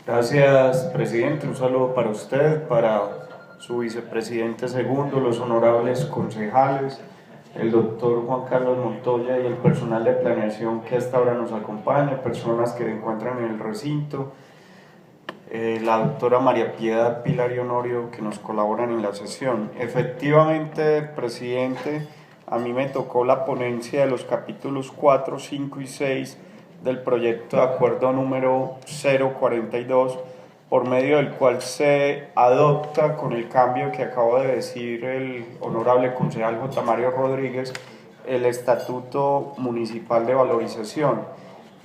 Gracias, presidente. Un saludo para usted, para su vicepresidente segundo, los honorables concejales, el doctor Juan Carlos Montoya y el personal de planeación que hasta ahora nos acompaña, personas que se encuentran en el recinto, la doctora María Piedad Pilar y Honorio que nos colaboran en la sesión. Efectivamente, presidente, a mí me tocó la ponencia de los capítulos 4, 5 y 6 del proyecto de acuerdo número 042, por medio del cual se adopta, con el cambio que acaba de decir el honorable concejal J. Mario Rodríguez, el Estatuto Municipal de Valorización.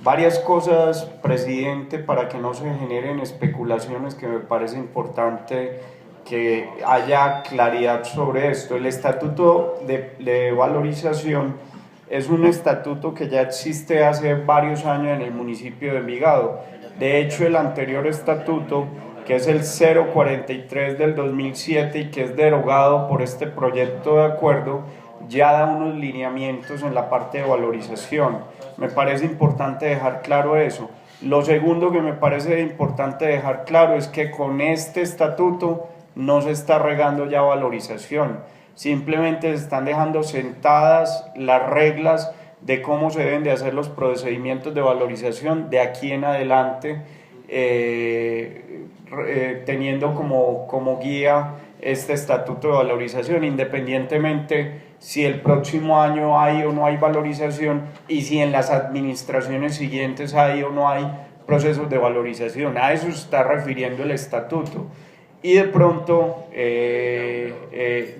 Varias cosas, presidente, para que no se generen especulaciones, que me parece importante que haya claridad sobre esto. El Estatuto de Valorización es un estatuto que ya existe hace varios años en el municipio de Envigado. De hecho, el anterior estatuto, que es el 043 del 2007 y que es derogado por este proyecto de acuerdo, ya da unos lineamientos en la parte de valorización. Me parece importante dejar claro eso. Lo segundo que me parece importante dejar claro es que con este estatuto no se está regando ya valorización, simplemente se están dejando sentadas las reglas de cómo se deben de hacer los procedimientos de valorización de aquí en adelante, teniendo como guía este estatuto de valorización, independientemente si el próximo año hay o no hay valorización y si en las administraciones siguientes hay o no hay procesos de valorización. A eso se está refiriendo el estatuto. Y de pronto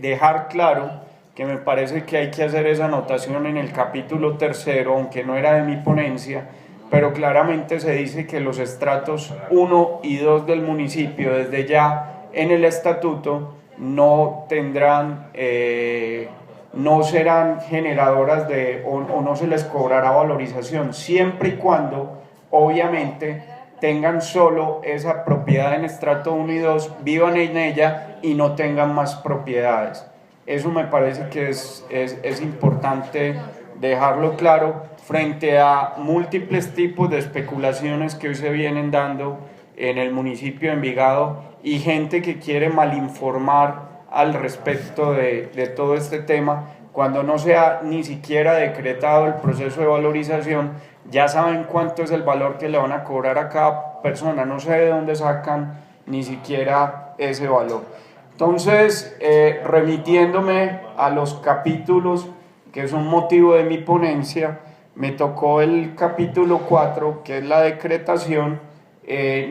dejar claro que me parece que hay que hacer esa anotación en el capítulo tercero, aunque no era de mi ponencia, pero claramente se dice que los estratos 1 y 2 del municipio, desde ya en el estatuto, no tendrán, no serán generadoras o no se les cobrará valorización, siempre y cuando, obviamente, tengan solo esa propiedad en estrato 1 y 2, vivan en ella y no tengan más propiedades. Eso me parece que es importante dejarlo claro frente a múltiples tipos de especulaciones que hoy se vienen dando en el municipio de Envigado y gente que quiere malinformar al respecto de todo este tema, cuando no se ha ni siquiera decretado el proceso de valorización. Ya saben cuánto es el valor que le van a cobrar a cada persona, no sé de dónde sacan ni siquiera ese valor. Entonces, remitiéndome a los capítulos que son motivo de mi ponencia, me tocó el capítulo 4, que es la decretación.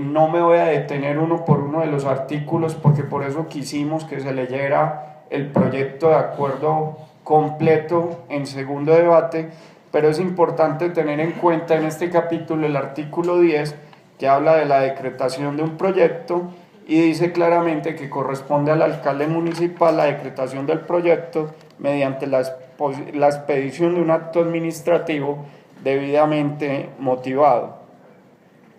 No me voy a detener uno por uno de los artículos, porque por eso quisimos que se leyera el proyecto de acuerdo completo en segundo debate, pero es importante tener en cuenta en este capítulo el artículo 10, que habla de la decretación de un proyecto y dice claramente que corresponde al alcalde municipal la decretación del proyecto mediante la expedición de un acto administrativo debidamente motivado.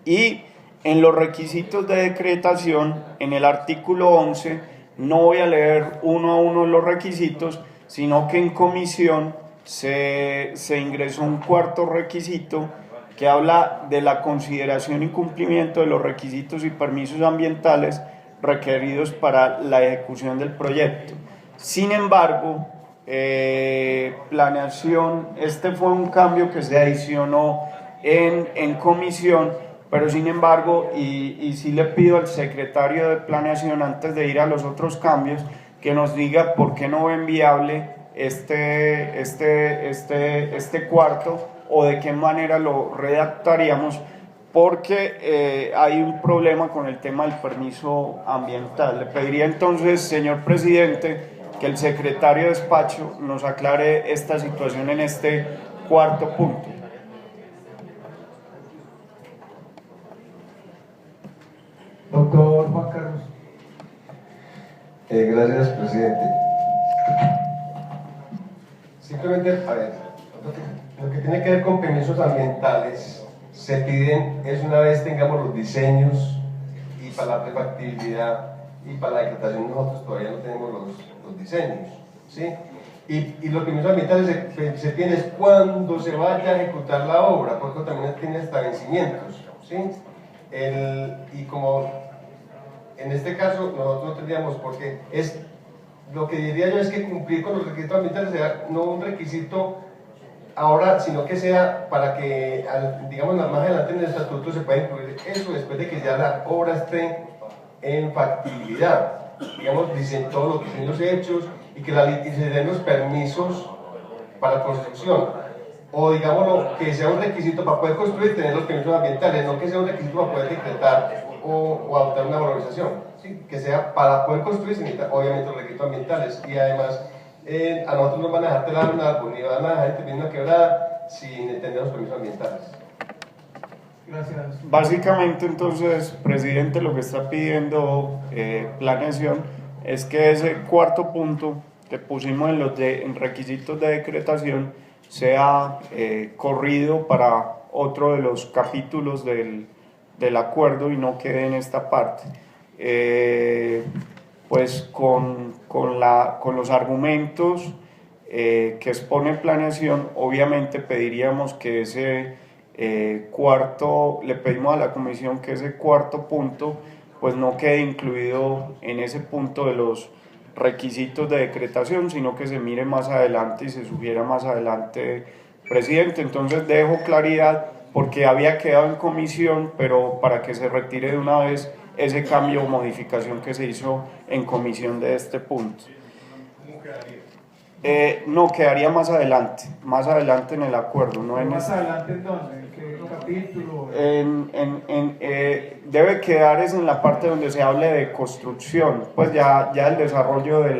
Y en los requisitos de decretación, en el artículo 11, no voy a leer uno a uno los requisitos, sino que en comisión se ingresó un cuarto requisito que habla de la consideración y cumplimiento de los requisitos y permisos ambientales requeridos para la ejecución del proyecto. Sin embargo, planeación, este fue un cambio que se adicionó en comisión, pero sin embargo, y sí le pido al secretario de planeación, antes de ir a los otros cambios, que nos diga por qué no ven viable este cuarto, o de qué manera lo redactaríamos, porque hay un problema con el tema del permiso ambiental. Le pediría entonces, señor presidente, que el secretario de despacho nos aclare esta situación en este cuarto punto. Doctor Juan Carlos. Gracias, presidente. Simplemente, a ver, lo que tiene que ver con permisos ambientales se piden es una vez tengamos los diseños, y para la prefactibilidad y para la decretación nosotros todavía no tenemos los diseños, ¿sí? Y los permisos ambientales se piden es cuando se vaya a ejecutar la obra, porque también tiene hasta vencimientos, ¿sí? y como en este caso nosotros no tendríamos por qué, lo que diría yo es que cumplir con los requisitos ambientales sea no un requisito ahora, sino que sea para que, digamos, más adelante en el estatuto se pueda incluir eso después de que ya la obra esté en factibilidad, digamos, dicen todos los diseños hechos y que y se den los permisos para construcción, o digámoslo, que sea un requisito para poder construir tener los permisos ambientales, no que sea un requisito para poder decretar o adoptar una valorización, ¿sí? Que sea para poder construir se necesita obviamente los requisitos ambientales y además a nosotros nos van a dejar talar un árbol ni van a dejar intervenir una quebrada sin tener los permisos ambientales. Gracias. Básicamente, entonces, presidente, lo que está pidiendo planeación es que ese cuarto punto que pusimos en requisitos de decretación sea corrido para otro de los capítulos del acuerdo y no quede en esta parte. Pues con los argumentos que expone planeación, obviamente pediríamos que ese le pedimos a la comisión que ese cuarto punto pues no quede incluido en ese punto de los requisitos de decretación, sino que se mire más adelante y se sugiera más adelante, presidente. Entonces dejo claridad porque había quedado en comisión, pero para que se retire de una vez ese cambio o modificación que se hizo en comisión de este punto. No, quedaría más adelante en el acuerdo. No en ¿Más adelante en dónde? ¿En qué capítulo? Debe quedar es en la parte donde se hable de construcción, pues ya el desarrollo de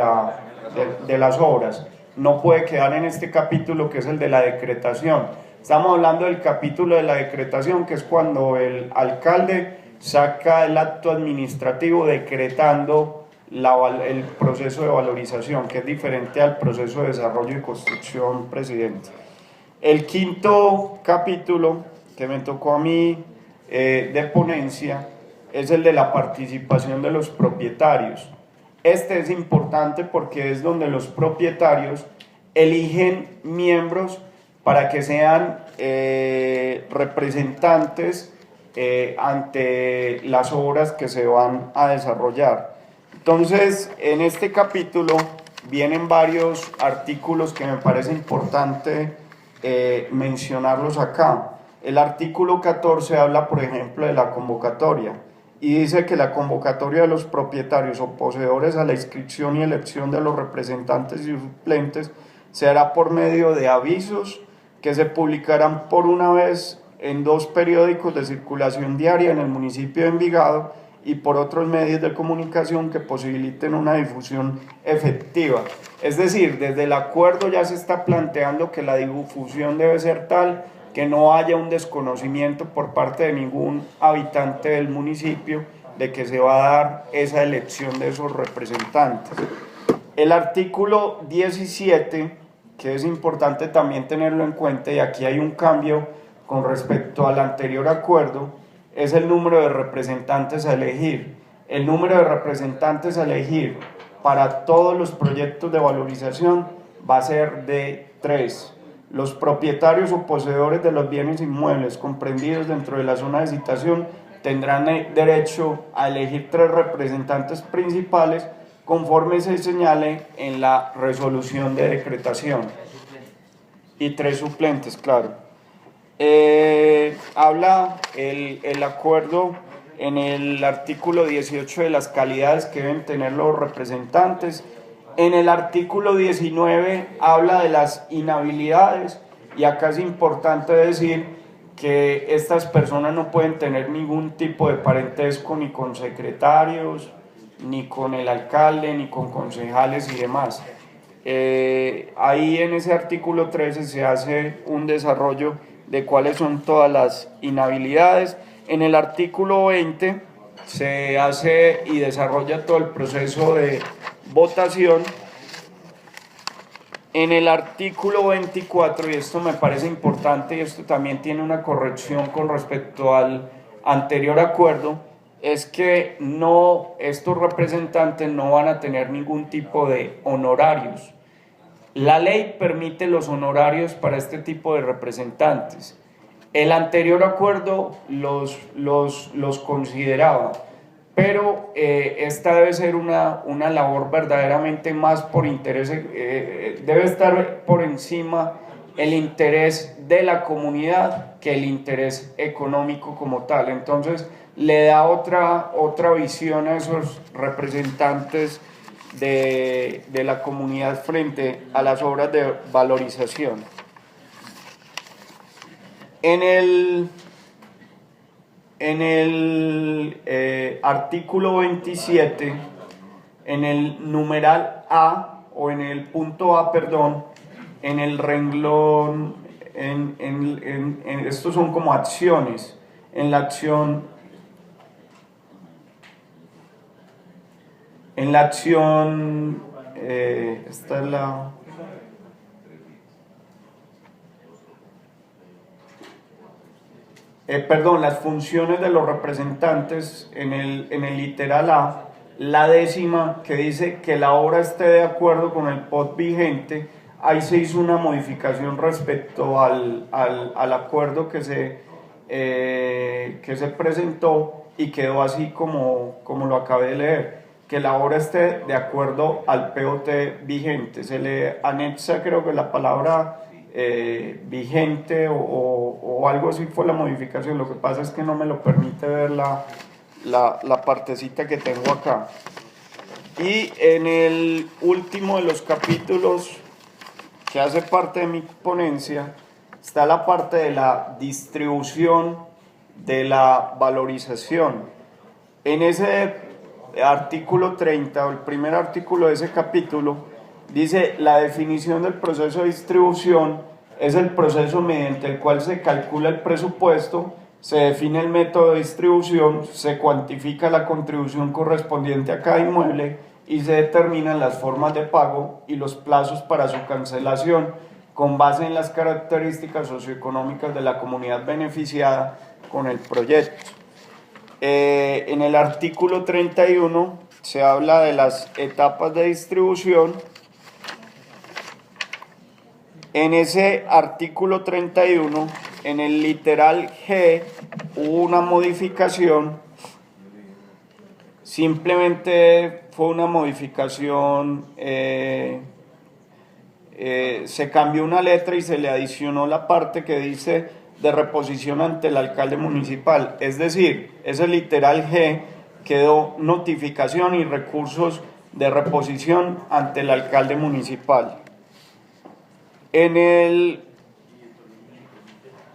las obras. No puede quedar en este capítulo que es el de la decretación. Estamos hablando del capítulo de la decretación, que es cuando el alcalde saca el acto administrativo decretando el proceso de valorización, que es diferente al proceso de desarrollo y construcción, presidente. El quinto capítulo que me tocó a mí de ponencia es el de la participación de los propietarios. Este es importante porque es donde los propietarios eligen miembros para que sean representantes ante las obras que se van a desarrollar. Entonces, en este capítulo vienen varios artículos que me parece importante mencionarlos acá. El artículo 14 habla, por ejemplo, de la convocatoria y dice que la convocatoria de los propietarios o poseedores a la inscripción y elección de los representantes y suplentes se hará por medio de avisos que se publicarán por una vez en 2 periódicos de circulación diaria en el municipio de Envigado y por otros medios de comunicación que posibiliten una difusión efectiva. Es decir, desde el acuerdo ya se está planteando que la difusión debe ser tal que no haya un desconocimiento por parte de ningún habitante del municipio de que se va a dar esa elección de esos representantes. El artículo 17, que es importante también tenerlo en cuenta, y aquí hay un cambio con respecto al anterior acuerdo, es el número de representantes a elegir. El número de representantes a elegir para todos los proyectos de valorización va a ser de 3. Los propietarios o poseedores de los bienes inmuebles comprendidos dentro de la zona de citación tendrán derecho a elegir 3 representantes principales conforme se señale en la resolución de decretación. Y 3 suplentes, claro. Habla el acuerdo en el artículo 18 de las calidades que deben tener los representantes. En el artículo 19 habla de las inhabilidades y acá es importante decir que estas personas no pueden tener ningún tipo de parentesco ni con secretarios, ni con el alcalde, ni con concejales y demás. Ahí en ese artículo 13 se hace un desarrollo de cuáles son todas las inhabilidades. En el artículo 20 se hace y desarrolla todo el proceso de votación. En el artículo 24, y esto me parece importante y esto también tiene una corrección con respecto al anterior acuerdo, es que estos representantes no van a tener ningún tipo de honorarios. La ley permite los honorarios para este tipo de representantes. El anterior acuerdo los consideraba, pero esta debe ser una labor verdaderamente más por interés, debe estar por encima el interés de la comunidad que el interés económico como tal. Entonces le da otra visión a esos representantes de la comunidad frente a las obras de valorización. En el artículo 27, en el numeral A, o en el punto A, perdón, en el renglón, estos son como acciones, en la acción, esta es la... las funciones de los representantes en el literal A, la décima que dice que la obra esté de acuerdo con el POT vigente, ahí se hizo una modificación respecto al acuerdo que se presentó y quedó así como lo acabé de leer, que la obra esté de acuerdo al POT vigente. Se le anexa, creo que la palabra vigente o algo así fue la modificación. Lo que pasa es que no me lo permite ver la partecita que tengo acá. Y en el último de los capítulos que hace parte de mi ponencia está la parte de la distribución de la valorización. En ese artículo 30, o el primer artículo de ese capítulo, dice: la definición del proceso de distribución es el proceso mediante el cual se calcula el presupuesto, se define el método de distribución, se cuantifica la contribución correspondiente a cada inmueble y se determinan las formas de pago y los plazos para su cancelación con base en las características socioeconómicas de la comunidad beneficiada con el proyecto. En el artículo 31 se habla de las etapas de distribución. En ese artículo 31, en el literal G, hubo una modificación. Simplemente fue una modificación, se cambió una letra y se le adicionó la parte que dice de reposición ante el alcalde municipal. Es decir, ese literal G quedó notificación y recursos de reposición ante el alcalde municipal. En el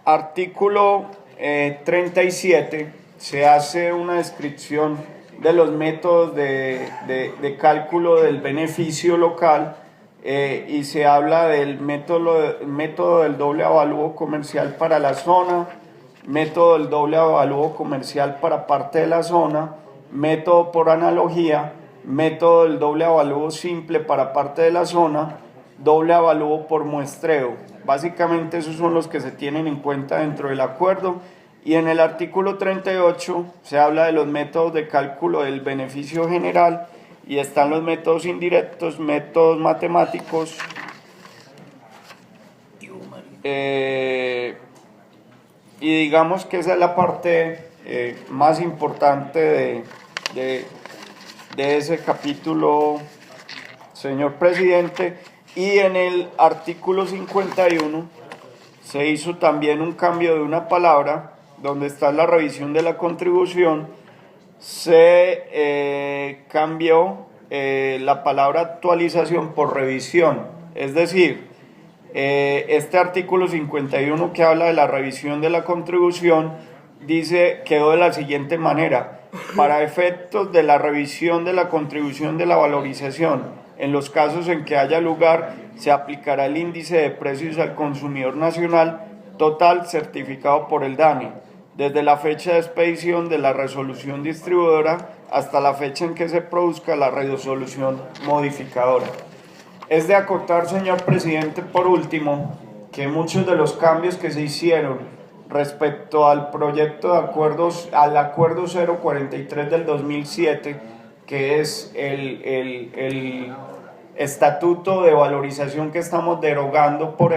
artículo 37 se hace una descripción de los métodos de cálculo del beneficio local, y se habla del método del doble avalúo comercial para la zona, método del doble avalúo comercial para parte de la zona, método por analogía, método del doble avalúo simple para parte de la zona, doble avalúo por muestreo. Básicamente esos son los que se tienen en cuenta dentro del acuerdo. Y en el artículo 38 se habla de los métodos de cálculo del beneficio general, y están los métodos indirectos, métodos matemáticos, y digamos que esa es la parte más importante de ese capítulo, señor presidente. Y en el artículo 51 se hizo también un cambio de una palabra, donde está la revisión de la contribución. Se cambió la palabra actualización por revisión. Es decir, este artículo 51 que habla de la revisión de la contribución quedó de la siguiente manera: para efectos de la revisión de la contribución de la valorización, en los casos en que haya lugar, se aplicará el índice de precios al consumidor nacional total certificado por el DANE, desde la fecha de expedición de la resolución distribuidora hasta la fecha en que se produzca la resolución modificadora. Es de acotar, señor presidente, por último, que muchos de los cambios que se hicieron respecto al proyecto de acuerdos, al acuerdo 043 del 2007, que es el estatuto de valorización que estamos derogando por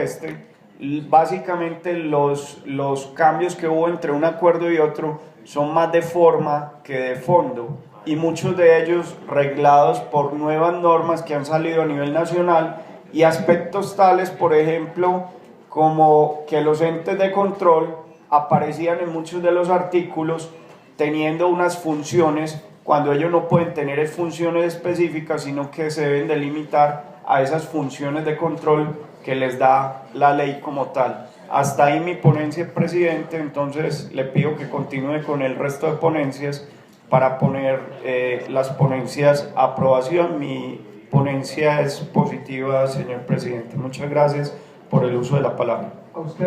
Básicamente los cambios que hubo entre un acuerdo y otro son más de forma que de fondo, y muchos de ellos reglados por nuevas normas que han salido a nivel nacional, y aspectos tales, por ejemplo, como que los entes de control aparecían en muchos de los artículos teniendo unas funciones cuando ellos no pueden tener funciones específicas, sino que se deben delimitar a esas funciones de control que les da la ley como tal. Hasta ahí mi ponencia, presidente. Entonces le pido que continúe con el resto de ponencias para poner las ponencias a aprobación. Mi ponencia es positiva, señor presidente. Muchas gracias por el uso de la palabra. A usted.